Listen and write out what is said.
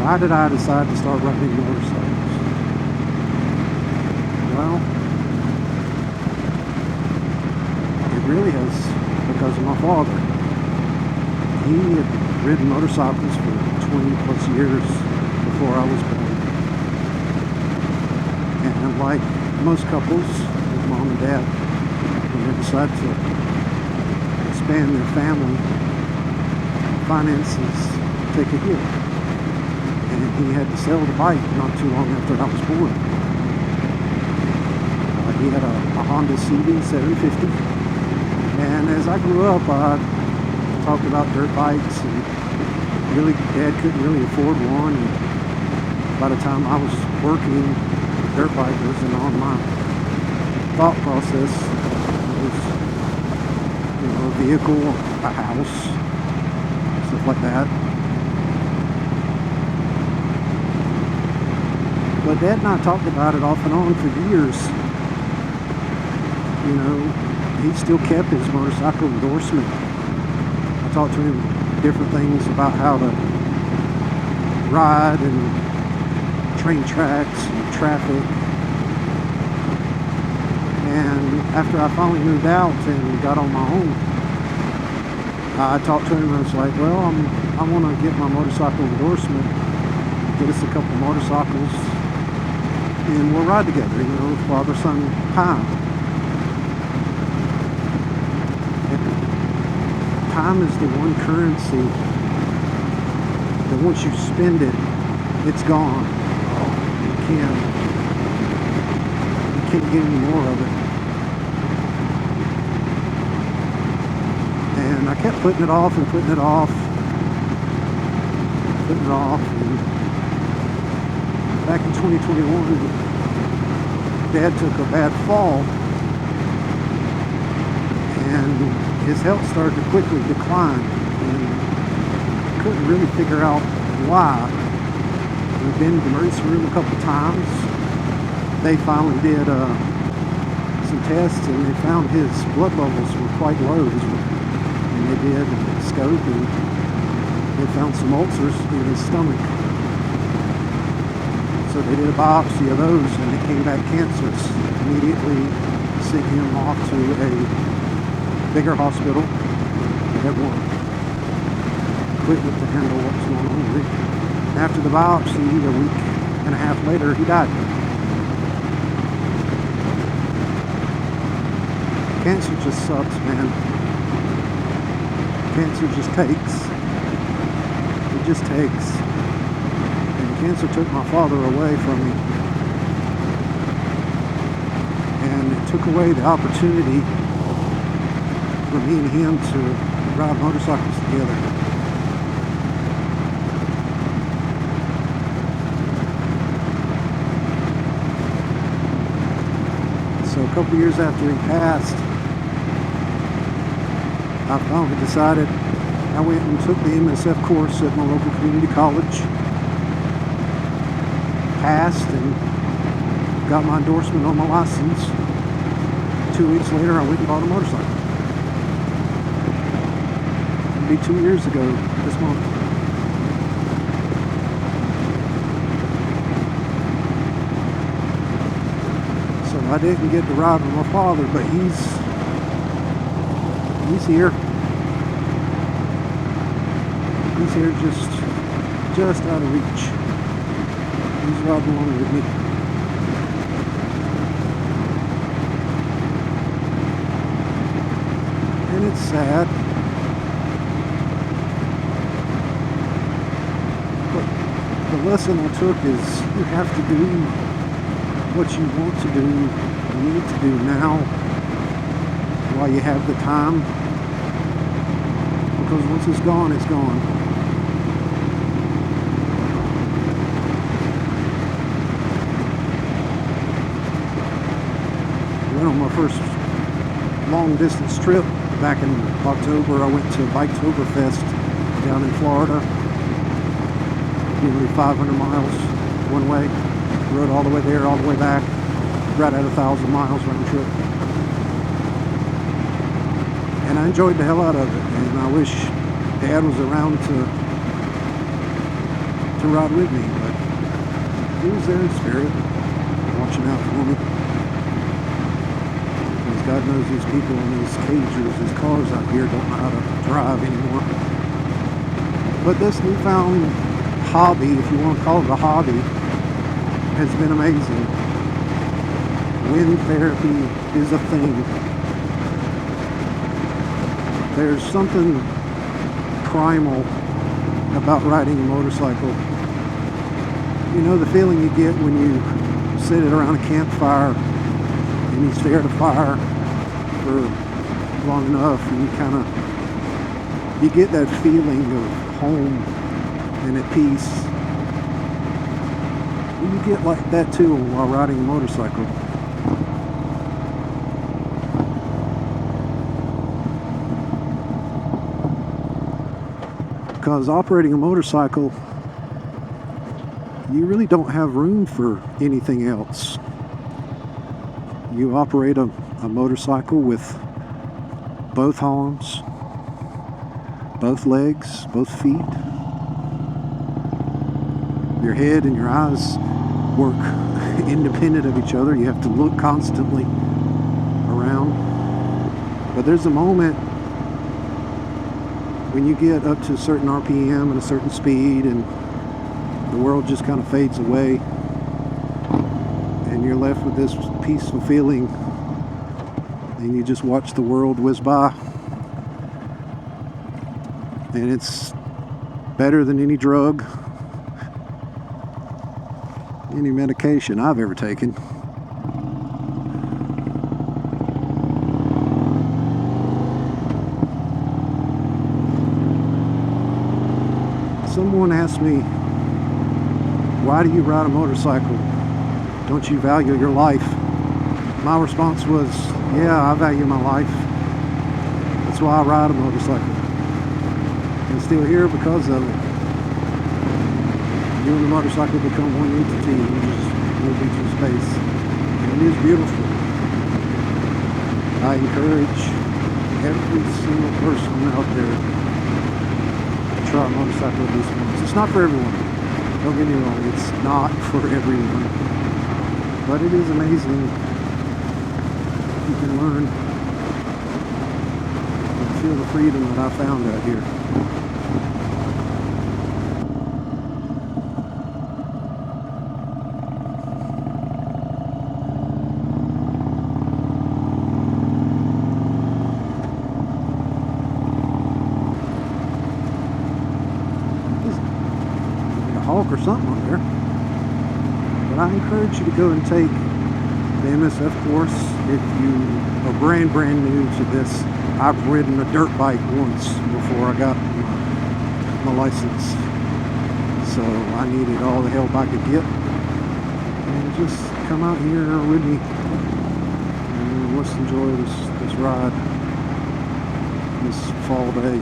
Why did I decide to start riding motorcycles? Well, it really is because of my father. He had ridden motorcycles for 20 plus years before I was born. And like most couples with mom and dad, when they decide to expand their family, finances take a hit. And he had to sell the bike not too long after I was born. He had a Honda CB 750. And as I grew up, I talked about dirt bikes, and really, Dad couldn't really afford one. And by the time I was working, the dirt bike wasn't on my thought process. It was, a vehicle, a house, stuff like that. But Dad and I talked about it off and on for years. He still kept his motorcycle endorsement. I talked to him different things about how to ride and train tracks and traffic. And after I finally moved out and got on my own, I talked to him and I was like, well, I want to get my motorcycle endorsement, get us a couple motorcycles, and we'll ride together, father-son time. Time is the one currency that once you spend it, it's gone. You can't get any more of it. And I kept putting it off and putting it off. And back in 2021, Dad took a bad fall, and his health started to quickly decline, and couldn't really figure out why. We've been in the emergency room a couple times. They finally did some tests, and they found his blood levels were quite low. And they did a scope, and they found some ulcers in his stomach. So they did a biopsy of those, and it came back cancerous. Immediately sent him off to a bigger hospital that had more equipment to handle what was going on with it. After the biopsy, a week and a half later, he died. Cancer just sucks, man. Cancer just takes. It just takes. And cancer took my father away from me. And it took away the opportunity for me and him to ride motorcycles together. So a couple years after he passed, I finally decided. I went and took the MSF course at my local community college, passed, and got my endorsement on my license. 2 weeks later, I went and bought a motorcycle. It'll be 2 years ago this month. So I didn't get to ride with my father, but he's here. He's here just out of reach. He's riding along with me. And it's sad. But the lesson I took is you have to do what you want to do, you need to do now while you have the time. Because once it's gone, it's gone. Went on my first long distance trip back in October. I went to Biketoberfest down in Florida. Nearly 500 miles one way. Rode all the way there, all the way back. Right at 1,000 miles round trip. And I enjoyed the hell out of it. And I wish Dad was around to to ride with me, but he was there in spirit, watching out for me. Because God knows these people in these cages, these cars out here don't know how to drive anymore. But this newfound hobby, if you want to call it a hobby, has been amazing. Wind therapy is a thing. There's something primal about riding a motorcycle. You know the feeling you get when you sit around a campfire and you stare at a fire for long enough, and you get that feeling of home and at peace. You get like that too while riding a motorcycle. Because operating a motorcycle, you really don't have room for anything else. You operate a motorcycle with both arms, both legs, both feet. Your head and your eyes work independent of each other. You have to look constantly around. But there's a moment when you get up to a certain RPM and a certain speed, and the world just kind of fades away, and you're left with this peaceful feeling, and you just watch the world whiz by. And it's better than any drug, any medication I've ever taken. Someone asked me, why do you ride a motorcycle? Don't you value your life? My response was, yeah, I value my life. That's why I ride a motorcycle. I'm still here because of it. You and the motorcycle become one entity, and you just move into space. And it is beautiful. I encourage every single person out there to try a motorcycle at least once. It's not for everyone. Don't get me wrong, it's not for everyone. But it is amazing. You can learn and feel the freedom that I found out here. Hawk or something up there. But I encourage you to go and take the MSF course if you are brand new to this. I've ridden a dirt bike once before I got my license, so I needed all the help I could get. And just come out here with me and let's enjoy this ride this fall day.